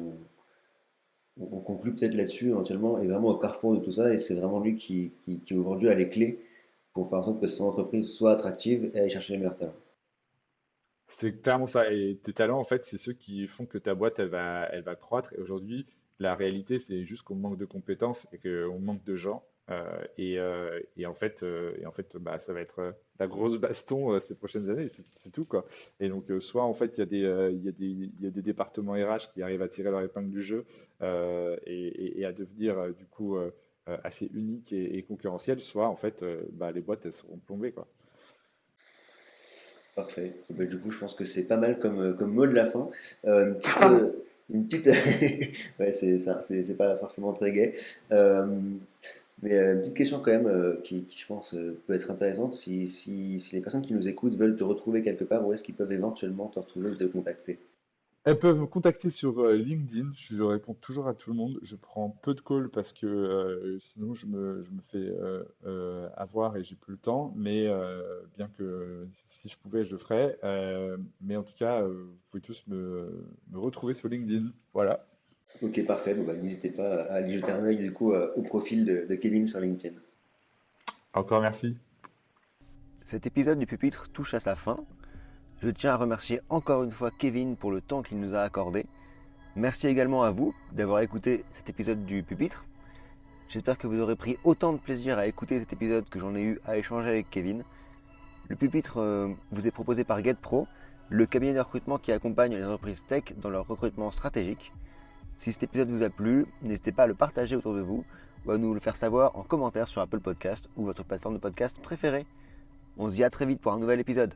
on conclut peut-être là-dessus éventuellement, est vraiment au carrefour de tout ça et c'est vraiment lui qui aujourd'hui a les clés pour faire en sorte que son entreprise soit attractive et aller chercher les meilleurs talents. C'est clairement ça. Et tes talents, en fait, c'est ceux qui font que ta boîte, elle va croître. Et aujourd'hui, la réalité, c'est juste qu'on manque de compétences et qu'on manque de gens. Et en fait, bah, ça va être la grosse baston ces prochaines années. C'est tout, quoi. Et donc, soit, en fait, il y a des départements RH qui arrivent à tirer leur épingle du jeu et à devenir, du coup, assez uniques et concurrentiels, soit, en fait, bah, les boîtes, elles seront plombées, quoi. Parfait. Et ben, du coup, je pense que c'est pas mal comme mot de la fin. Une petite, ouais, c'est pas forcément très gai. Euh, mais une petite question quand même qui, je pense, peut être intéressante. Si les personnes qui nous écoutent veulent te retrouver quelque part, où est-ce qu'ils peuvent éventuellement te retrouver ou te contacter? Elles peuvent me contacter sur LinkedIn. Je réponds toujours à tout le monde. Je prends peu de calls parce que sinon je me fais avoir et j'ai plus le temps. Mais bien que si je pouvais, je le ferais. Mais en tout cas, vous pouvez tous me retrouver sur LinkedIn. Voilà. Ok, parfait. Bon, bah, n'hésitez pas à aller jeter un œil du coup au profil de Kevin sur LinkedIn. Encore merci. Cet épisode du pupitre touche à sa fin. Je tiens à remercier encore une fois Kevin pour le temps qu'il nous a accordé. Merci également à vous d'avoir écouté cet épisode du pupitre. J'espère que vous aurez pris autant de plaisir à écouter cet épisode que j'en ai eu à échanger avec Kevin. Le pupitre vous est proposé par GetPro, le cabinet de recrutement qui accompagne les entreprises tech dans leur recrutement stratégique. Si cet épisode vous a plu, n'hésitez pas à le partager autour de vous ou à nous le faire savoir en commentaire sur Apple Podcast ou votre plateforme de podcast préférée. On se dit à très vite pour un nouvel épisode.